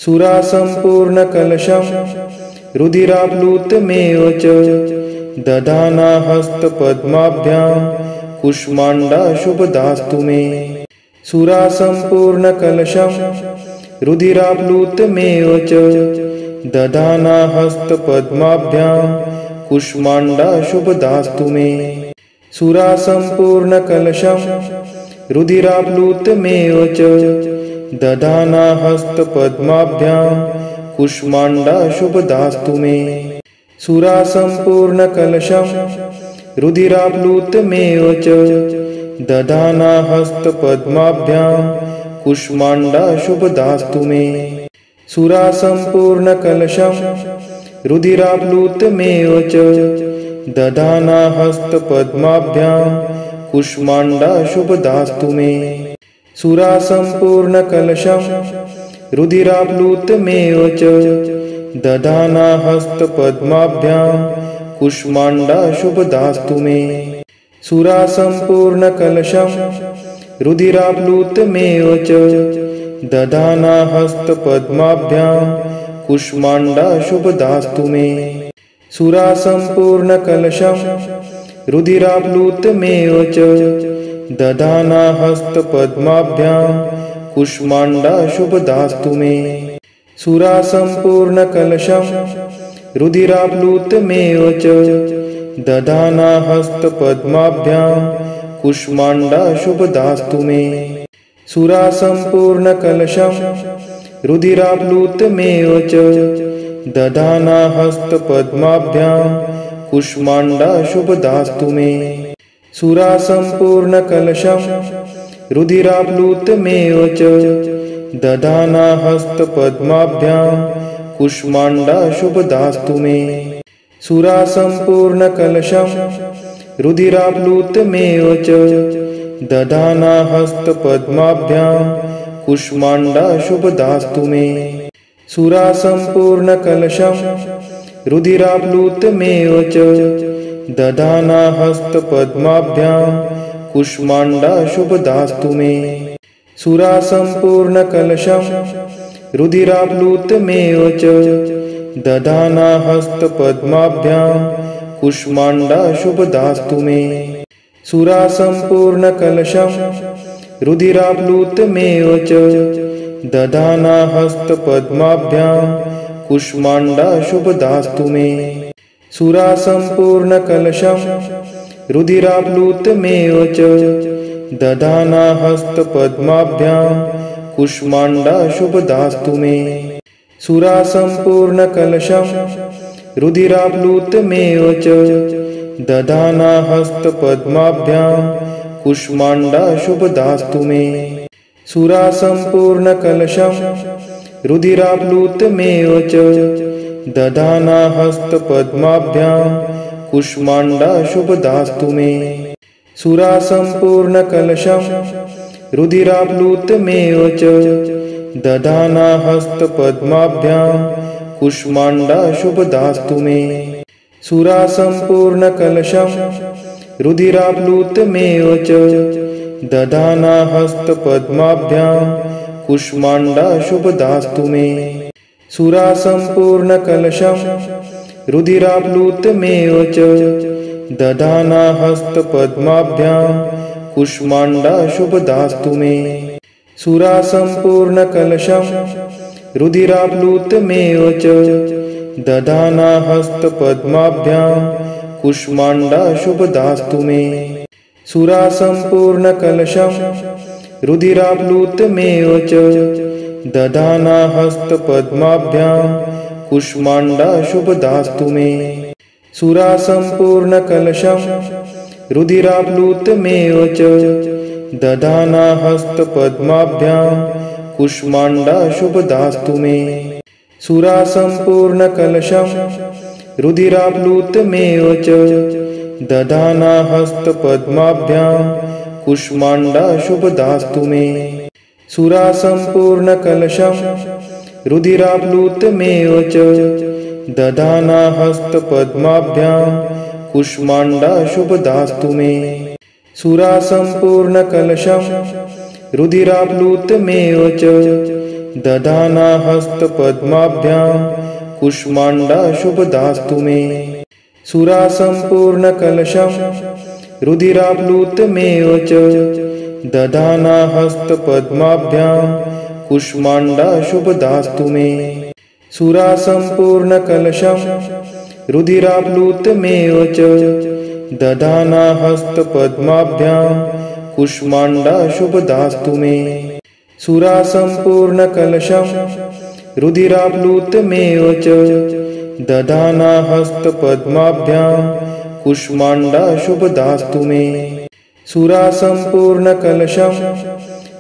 सुरासम्पूर्णकलशं रुधिराप्लुतमेव च दधाना हस्तपद्माभ्यां कुष्माण्डाशुभदास्तु मे। सुरासम्पूर्णकलशं रुधिराप्लुतमेव च दधाना हस्तपद्माभ्यां कुष्माण्डाशुभदास्तु मे। सुरासम्पूर्णकलशं रुधिराप्लुतमेव च दधाना हस्तपद्माभ्यां कुष्माण्डाशुभदास्तु मे। सुरासम्पूर्णकलशं रुधिराप्लुतमेव च दधाना हस्तपद्माभ्यां कुष्माण्डाशुभदास्तु मे। सुरासम्पूर्णकलशं रुधिराप्लुतमेव च दधाना हस्तपद्माभ्यां कुष्माण्डाशुभदास्तु मे। सुरासम्पूर्णकलशं रुधिराप्लुतमेव च दधाना हस्तपद्माभ्यां कुष्माण्डाशुभदास्तु मे। सुरासम्पूर्णकलशं रुधिराप्लुतमेव च दधाना हस्तपद्माभ्यां कुष्माण्डाशुभदास्तु मे। सुरासम्पूर्णकलशं रुधिराप्लुतमेव च दधाना हस्तपद्माभ्यां कुष्माण्डाशुभदास्तु मे। सुरासम्पूर्णकलशं रुधिराप्लुतमेव च दधाना हस्तपद्माभ्यां कुष्माण्डाशुभदास्तु मे। सुरासम्पूर्णकलशं रुधिराप्लुतमेव च दधाना हस्तपद्माभ्यां कुष्माण्डाशुभदास्तु मे। सुरासम्पूर्णकलशं रुधिराप्लुतमेव च दधाना हस्तपद्माभ्यां कुष्माण्डाशुभदास्तु मे। सुरासम्पूर्णकलशं रुधिराप्लुतमेव च दधाना हस्तपद्माभ्यां कुष्माण्डाशुभदास्तु मे। सुरासम्पूर्णकलशं रुधिराप्लुतमेव च दधाना हस्तपद्माभ्यां कुष्माण्डाशुभदास्तु मे। सुरासम्पूर्णकलशं रुधिराप्लुतमेव च दधाना हस्तपद्माभ्यां कुष्माण्डाशुभदास्तु मे। सुरासम्पूर्णकलशं रुधिराप्लुतमेव च दधाना हस्तपद्माभ्यां कुष्माण्डाशुभदास्तु मे। सुरासम्पूर्णकलशं रुधिराप्लुतमेव च दधाना हस्तपद्माभ्यां कुष्माण्डाशुभदास्तु मे। सुरासम्पूर्णकलशं रुधिराप्लुतमेव च दधाना हस्तपद्माभ्यां कुष्माण्डाशुभदास्तु मे। सुरासम्पूर्णकलशं रुधिराप्लुतमेव च दधाना हस्तपद्माभ्यां कुष्माण्डाशुभदास्तु मे। सुरासम्पूर्णकलशं रुधिराप्लुतमेव च दधाना हस्तपद्माभ्यां कुष्माण्डाशुभदास्तु मे। सुरासम्पूर्णकलशं रुधिराप्लुतमेव च दधाना हस्तपद्माभ्यां कुष्माण्डाशुभदास्तु मे। सुरासम्पूर्णकलशं रुधिराप्लुतमेव च दधाना हस्तपद्माभ्यां कुष्माण्डाशुभदास्तु मे। सुरासम्पूर्णकलशं रुधिराप्लुतमेव च दधाना हस्तपद्माभ्यां कुष्माण्डाशुभदास्तु मे। सुरासम्पूर्णकलशं रुधिराप्लुतमेव च दधाना हस्तपद्माभ्यां कुष्माण्डाशुभदास्तु मे। सुरासम्पूर्णकलशं रुधिराप्लुतमेव च दधाना हस्तपद्माभ्यां कुष्माण्डाशुभदास्तु मे। सुरासम्पूर्णकलशं रुधिराप्लुतमेव च दधाना हस्तपद्माभ्यां कुष्माण्डाशुभदास्तु मे। सुरासम्पूर्णकलशं रुधिराप्लुतमेव च दधाना हस्तपद्माभ्यां कुष्माण्डाशुभदास्तु मे। सुरासम्पूर्णकलशं रुधिराप्लुतमेव च दधाना हस्तपद्माभ्यां कुष्माण्डा शुभदास्तु मे। सुरा सम्पूर्णकलशं रुधिराप्लुतमेव च दधाना हस्तपद्माभ्यां कुष्माण्डा शुभदास्तु मे। सुरा सम्पूर्णकलशं रुधिराप्लुतमेव च दधाना हस्तपद्माभ्यां कुष्माण्डा शुभदास्तु मे। सुरा सम्पूर्णकलशं रुधिराप्लुतमेव च दधाना हस्तपद्माभ्यां कुष्माण्डा शुभदास्तु मे। सुरा सम्पूर्णकलशं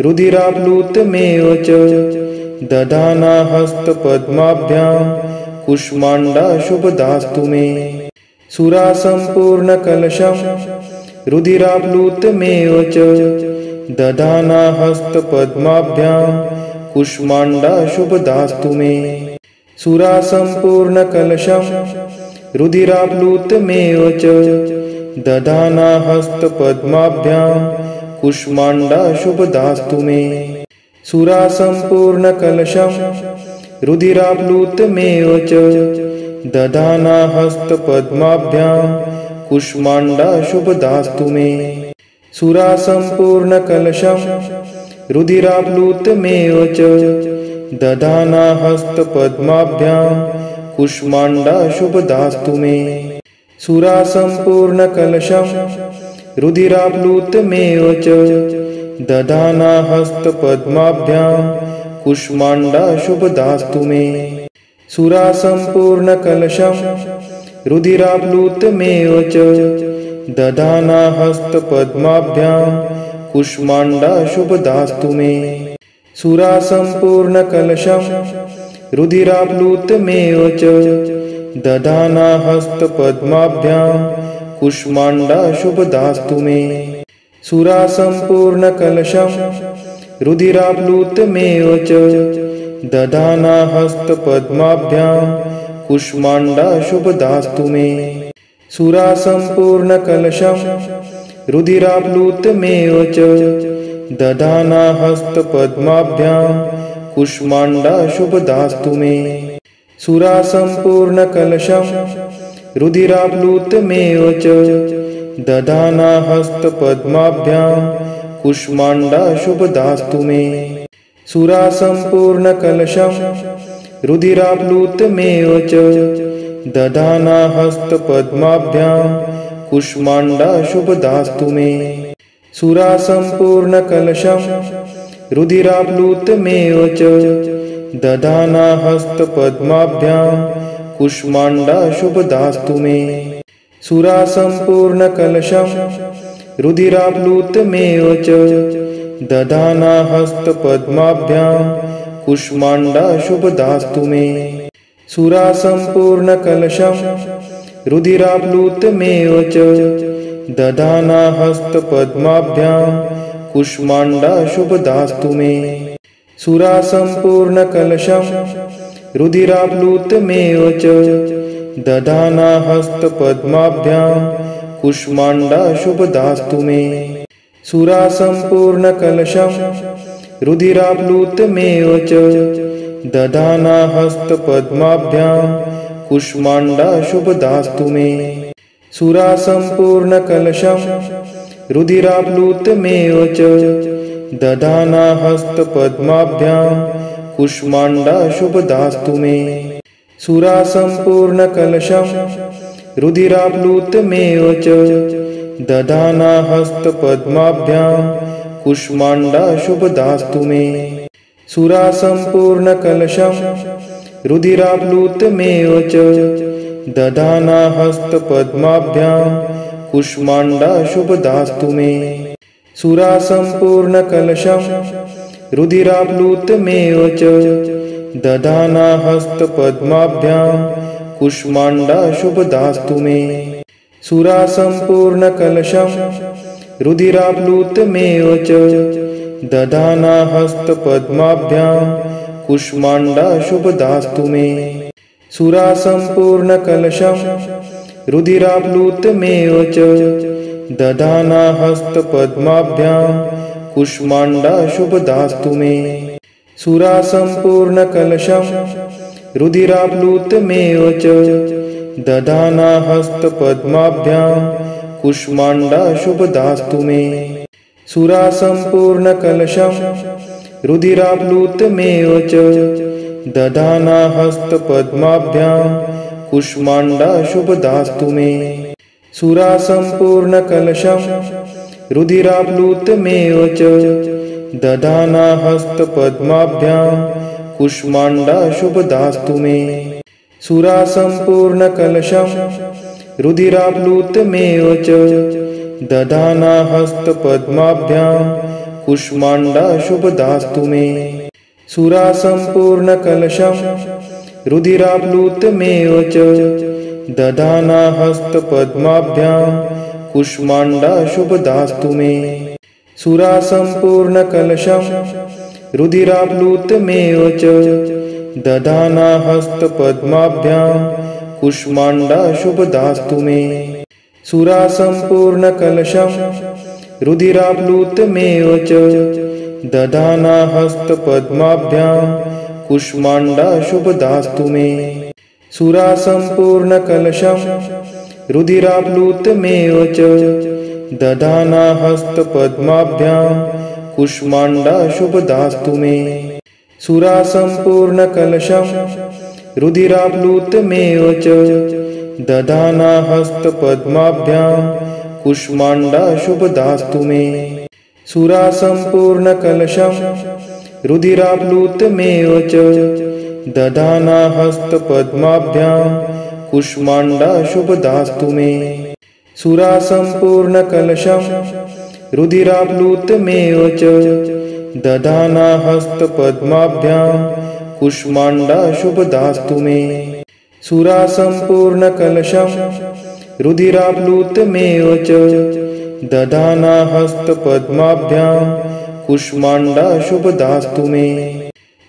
रुधिराप्लुतमेव च दधाना हस्तपद्माभ्यां कुष्माण्डा शुभदास्तु मे। सुरा सम्पूर्णकलशं रुधिराप्लुतमेव च दधाना हस्तपद्माभ्यां कुष्माण्डा शुभदास्तु मे। सुरा सम्पूर्णकलशं रुधिराप्लुतमेव च दधाना हस्तपद्माभ्यां कुष्माण्डा शुभदास्तु मे। सुरा सम्पूर्णकलशं रुधिराप्लुतमेव च दधाना हस्तपद्माभ्यां कुष्माण्डा शुभदास्तु मे। सुरा सम्पूर्णकलशं रुधिराप्लुतमेव च दधाना हस्तपद्माभ्यां कुष्माण्डा शुभदास्तु मे। सुरा सम्पूर्णकलशं रुधिराप्लुतमेव च दधाना हस्तपद्माभ्यां कुष्माण्डा शुभदास्तु मे। सुरा सम्पूर्णकलशं रुधिराप्लुतमेव च दधाना हस्तपद्माभ्यां कुष्माण्डा शुभदास्तु मे। सुरा सम्पूर्णकलशं रुधिराप्लुतमेव च दधाना हस्तपद्माभ्यां कुष्माण्डा शुभदास्तु मे। सुरा सम्पूर्णकलशं रुधिराप्लुतमेव च दधाना हस्तपद्माभ्यां कुष्माण्डा शुभदास्तु मे। सुरा सम्पूर्णकलशं रुधिराप्लुतमेव च दधाना हस्तपद्माभ्यां कुष्माण्डा शुभदास्तु मे। सुरा सम्पूर्णकलशं रुधिराप्लुतमेव च दधाना हस्तपद्माभ्यां कुष्माण्डा शुभदास्तु मे। सुरा सम्पूर्णकलशं रुधिराप्लुतमेव च दधाना हस्तपद्माभ्यां कुष्माण्डा शुभदास्तु मे। सुरा सम्पूर्णकलशं रुधिराप्लुतमेव च दधाना हस्तपद्माभ्यां कुष्माण्डा शुभदास्तु मे। सुरा सम्पूर्णकलशं रुधिराप्लुतमेव च दधाना हस्तपद्माभ्यां कुष्माण्डा शुभदास्तु मे। सुरा सम्पूर्णकलशं रुधिराप्लुतमेव च दधाना हस्तपद्माभ्यां कुष्माण्डा शुभदास्तु मे। सुरा सम्पूर्णकलशं रुधिराप्लुतमेव च दधाना हस्तपद्माभ्यां कुष्माण्डा शुभदास्तु मे। सुरा सम्पूर्णकलशं रुधिराप्लुतमेव च दधाना हस्तपद्माभ्यां कुष्माण्डा शुभदास्तु मे। सुरा सम्पूर्णकलशं रुधिराप्लुतमेव च दधाना हस्तपद्माभ्यां कुष्माण्डा शुभदास्तु मे। सुरा सम्पूर्णकलशं रुधिराप्लुतमेव च दधाना हस्तपद्माभ्यां कुष्माण्डा शुभदास्तु मे। सुरा सम्पूर्णकलशं रुधिराप्लुतमेव च दधाना हस्तपद्माभ्यां कुष्माण्डा शुभदास्तु मे। सुरा सम्पूर्णकलशं रुधिराप्लुतमेव च दधाना हस्तपद्माभ्यां कुष्माण्डा शुभदास्तु मे। सुरा सम्पूर्णकलशं रुधिराप्लुतमेव च दधाना हस्तपद्माभ्यां कुष्माण्डा शुभदास्तु मे। सुरा सम्पूर्णकलशं रुधिराप्लुतमेव च दधाना हस्तपद्माभ्यां कुष्माण्डा शुभदास्तु मे। सुरासम्पूर्णकलशं रुधिराप्लुतमेव च दधाना हस्तपद्माभ्यां कुष्माण्डाशुभदास्तु मे। सुरासम्पूर्णकलशं रुधिराप्लुतमेव च दधाना हस्तपद्माभ्यां कुष्माण्डाशुभदास्तु मे। सुरासम्पूर्णकलशं रुधिराप्लुतमेव च दधाना हस्तपद्माभ्यां कुष्माण्डाशुभदास्तु मे। सुरासम्पूर्णकलशं रुधिराप्लुतमेव च दधाना हस्तपद्माभ्यां कुष्माण्डाशुभदास्तु मे। सुरासम्पूर्णकलशं रुधिराप्लुतमेव च दधाना हस्तपद्माभ्यां कुष्माण्डाशुभदास्तु मे। सुरासम्पूर्णकलशं रुधिराप्लुतमेव च दधाना हस्तपद्माभ्यां कुष्माण्डाशुभदास्तु मे। सुरासम्पूर्णकलशं रुधिराप्लुतमेव च दधाना हस्तपद्माभ्यां कुष्माण्डाशुभदास्तु मे। सुरासम्पूर्णकलशं रुधिराप्लुतमेव च दधाना हस्तपद्माभ्यां कुष्माण्डाशुभदास्तु मे। सुरासम्पूर्णकलशं रुधिराप्लुतमेव च दधाना हस्तपद्माभ्यां कुष्माण्डाशुभदास्तु मे। सुरासम्पूर्णकलशं रुधिराप्लुतमेव च दधाना हस्तपद्माभ्यां कुष्माण्डाशुभदास्तु मे। सुरासम्पूर्णकलशं रुधिराप्लुतमेव च दधाना हस्तपद्माभ्यां कुष्माण्डाशुभदास्तु मे। सुरासम्पूर्णकलशं रुधिराप्लुतमेव च दधाना हस्तपद्माभ्यां कुष्माण्डाशुभदास्तु मे।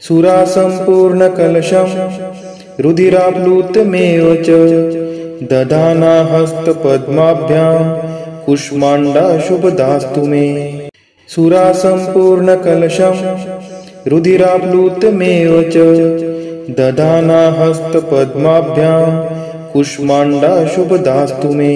सुरासम्पूर्णकलशं रुधिराप्लुतमेव च दधाना हस्तपद्माभ्यां कुष्माण्डाशुभदास्तु मे। सुरासम्पूर्णकलशं रुधिराप्लुतमेव च दधाना हस्तपद्माभ्यां कुष्माण्डाशुभदास्तु मे।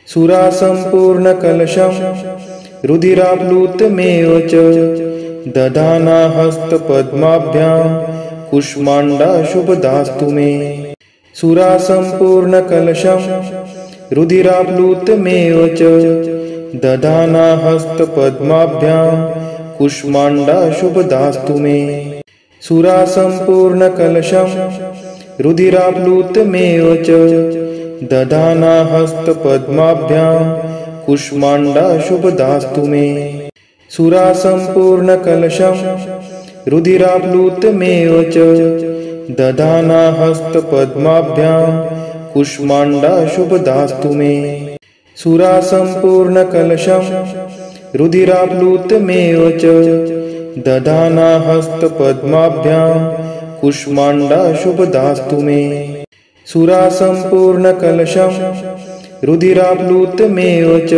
सुरासम्पूर्णकलशं रुधिराप्लुतमेव च दधाना हस्तपद्माभ्यां कुष्माण्डाशुभदास्तु मे। सुरासम्पूर्णकलशं रुधिराप्लुतमेव च दधाना हस्तपद्माभ्यां कुष्माण्डाशुभदास्तु मे। सुरासम्पूर्णकलशं रुधिराप्लुतमेव च दधाना हस्तपद्माभ्यां कुष्माण्डाशुभदास्तु मे। सुरासम्पूर्णकलशं रुधिराप्लुतमेव च दधाना हस्तपद्माभ्यां कुष्माण्डाशुभदास्तु मे। सुरासम्पूर्णकलशं रुधिराप्लुतमेव च दधाना हस्तपद्माभ्यां कुष्माण्डाशुभदास्तु मे। सुरासम्पूर्णकलशं रुधिराप्लुतमेव च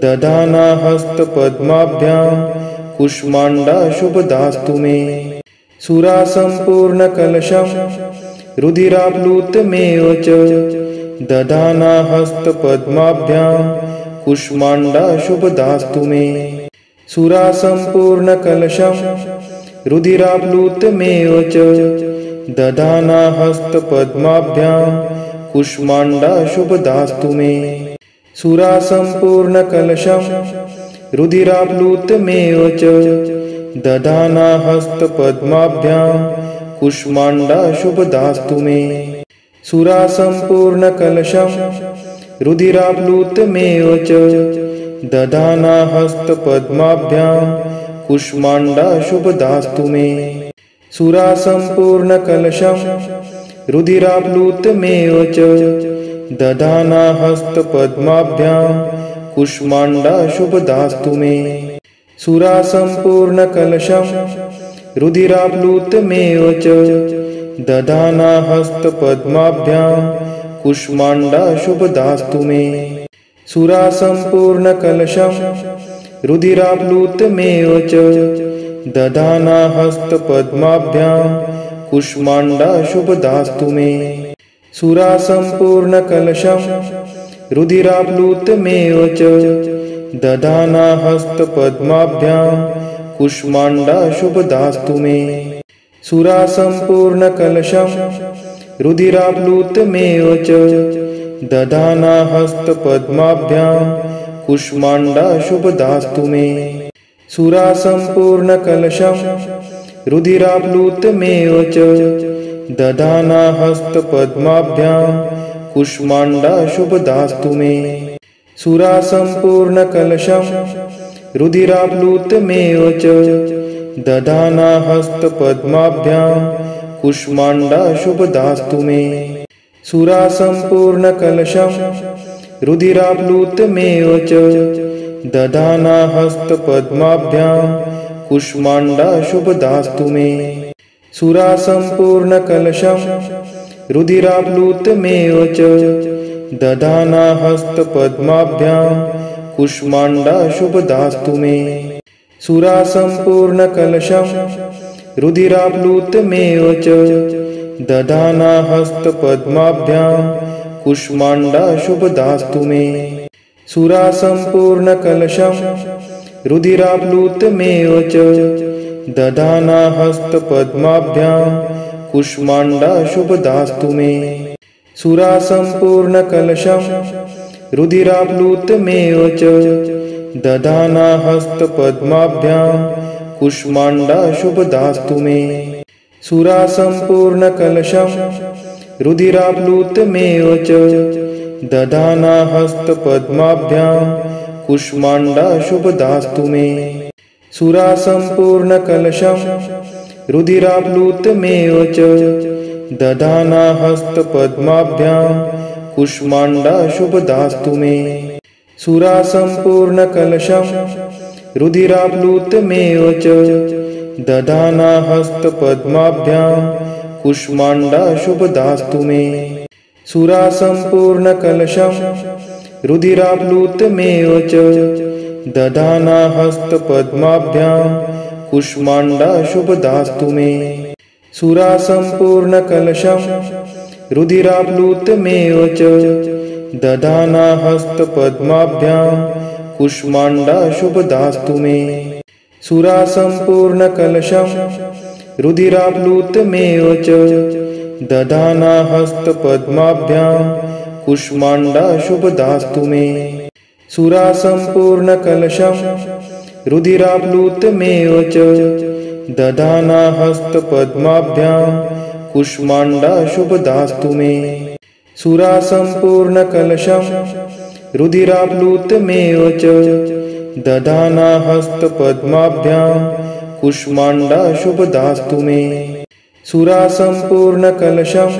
दधाना हस्तपद्माभ्यां कुष्माण्डाशुभदास्तु मे। सुरासम्पूर्णकलशं रुधिराप्लुतमेव च दधाना हस्तपद्माभ्यां कुष्माण्डाशुभदास्तु मे। सुरासम्पूर्णकलशं रुधिराप्लुतमेव च दधाना हस्तपद्माभ्यां कुष्माण्डाशुभदास्तु मे। सुरासम्पूर्णकलशं रुधिराप्लुतमेव च दधाना हस्तपद्माभ्यां कुष्माण्डाशुभदास्तु मे। सुरासम्पूर्णकलशं रुधिराप्लुतमेव च दधाना हस्तपद्माभ्यां कुष्माण्डाशुभदास्तु मे। सुरासम्पूर्णकलशं रुधिराप्लुतमेव च दधाना हस्तपद्माभ्यां कुष्माण्डाशुभदास्तु मे। सुरासम्पूर्णकलशं रुधिराप्लुतमेव च दधाना हस्तपद्माभ्यां कुष्माण्डाशुभदास्तु मे। सुरासम्पूर्णकलशं रुधिराप्लुतमेव च दधाना हस्तपद्माभ्यां कुष्माण्डा शुभदास्तु मे। सुरा सम्पूर्णकलशं रुधिराप्लुतमेव च दधाना हस्तपद्माभ्यां कुष्माण्डा शुभदास्तु मे। सुरा सम्पूर्णकलशं रुधिराप्लुतमेव च दधाना हस्तपद्माभ्यां कुष्माण्डा शुभदास्तु मे। सुरा सम्पूर्णकलशं रुधिराप्लुतमेव च दधाना हस्तपद्माभ्यां कुष्माण्डा शुभदास्तु मे। सुरा सम्पूर्णकलशं रुधिराप्लुतमेव च दधाना हस्तपद्माभ्यां कुष्माण्डा शुभदास्तु मे। सुरा सम्पूर्णकलशं रुधिराप्लुतमेव च दधाना हस्तपद्माभ्यां कुष्माण्डा शुभदास्तु मे। सुरा सम्पूर्णकलशं रुधिराप्लुतमेव च दधाना हस्तपद्माभ्यां कुष्माण्डा शुभदास्तु मे। सुरा सम्पूर्णकलशं रुधिराप्लुतमेव च दधाना हस्तपद्माभ्यां कुष्माण्डा शुभदास्तु मे। सुरा सम्पूर्णकलशं रुधिराप्लुतमेव च दधाना हस्तपद्माभ्यां कुष्माण्डा शुभदास्तु मे। सुरा सम्पूर्णकलशं रुधिराप्लुतमेव च दधाना हस्तपद्माभ्यां कुष्माण्डा शुभदास्तु मे। सुरा सम्पूर्णकलशं रुधिराप्लुतमेव च दधाना हस्तपद्माभ्यां कुष्माण्डा शुभदास्तु मे। सुरा सम्पूर्णकलशं रुधिराप्लुतमेव च दधाना हस्तपद्माभ्यां कुष्माण्डा शुभदास्तु मे। सुरा सम्पूर्णकलशं रुधिराप्लुतमेव च दधाना हस्तपद्माभ्यां कुष्माण्डा शुभदास्तु मे। सुरा सम्पूर्णकलशं रुधिराप्लुतमेव च दधाना हस्तपद्माभ्यां कुष्माण्डा शुभदास्तु मे। सुरा सम्पूर्णकलशं रुधिराप्लुतमेव च दधाना हस्तपद्माभ्यां कुष्माण्डा शुभदास्तु मे। सुरा सम्पूर्णकलशं रुधिराप्लुतमेव च दधाना हस्तपद्माभ्यां कुष्माण्डा शुभदास्तु मे। सुरा सम्पूर्णकलशं रुधिराप्लुतमेव च दधाना हस्तपद्माभ्यां कुष्माण्डा शुभदास्तु मे। सुरा सम्पूर्णकलशं रुधिराप्लुतमेव च दधाना हस्तपद्माभ्यां कुष्माण्डा शुभदास्तु मे। सुरा सम्पूर्णकलशं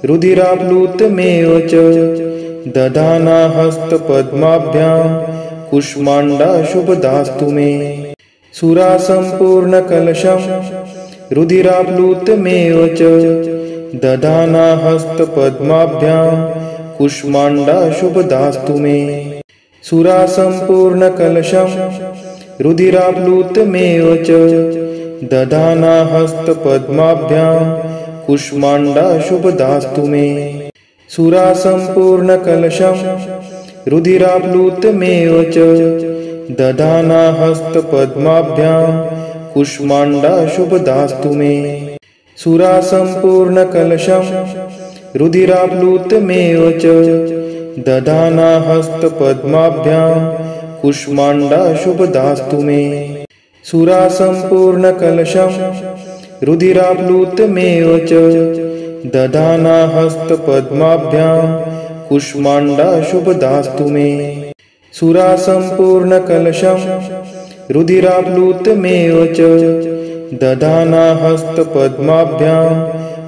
रुधिराप्लुतमेव च दधाना हस्तपद्माभ्यां कुष्माण्डा शुभदास्तु मे। सुरा सम्पूर्णकलशं रुधिराप्लुतमेव च दधाना हस्तपद्माभ्यां कुष्माण्डा शुभदास्तु मे। सुरा सम्पूर्णकलशं रुधिराप्लुतमेव च दधाना हस्तपद्माभ्यां कुष्माण्डा शुभदास्तु मे। सुरा सम्पूर्णकलशं रुधिराप्लुतमेव च दधाना हस्तपद्माभ्यां कुष्माण्डा शुभदास्तु मे। सुरा सम्पूर्णकलशं रुधिराप्लुतमेव च दधाना हस्तपद्माभ्यां कुष्माण्डा शुभदास्तु मे। सुरा सम्पूर्णकलशं रुधिराप्लुतमेव च दधाना हस्तपद्माभ्यां कुष्माण्डा शुभदास्तु मे। सुरा सम्पूर्णकलशं रुधिराप्लुतमेव च दधाना हस्तपद्माभ्यां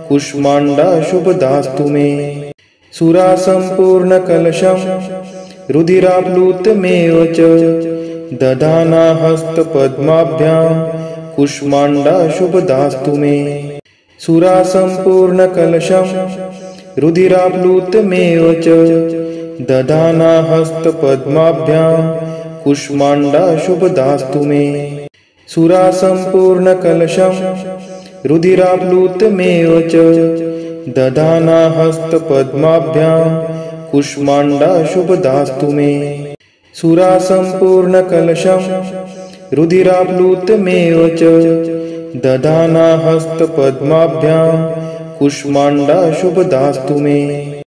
कुष्माण्डा शुभदास्तु मे। सुरा सम्पूर्णकलशं रुधिराप्लुतमेव च दधाना हस्तपद्माभ्यां कुष्माण्डा शुभदास्तु मे। सुरा सम्पूर्णकलशं रुधिराप्लुतमेव च दधाना हस्तपद्माभ्यां कुष्माण्डा शुभदास्तु मे। सुरासम्पूर्णकलशं रुधिराप्लुतमेव च दधाना हस्तपद्माभ्यां कुष्माण्डाशुभदास्तु मे। सुरासम्पूर्णकलशं रुधिराप्लुतमेव च दधाना हस्तपद्माभ्यां कुष्माण्डाशुभदास्तु मे।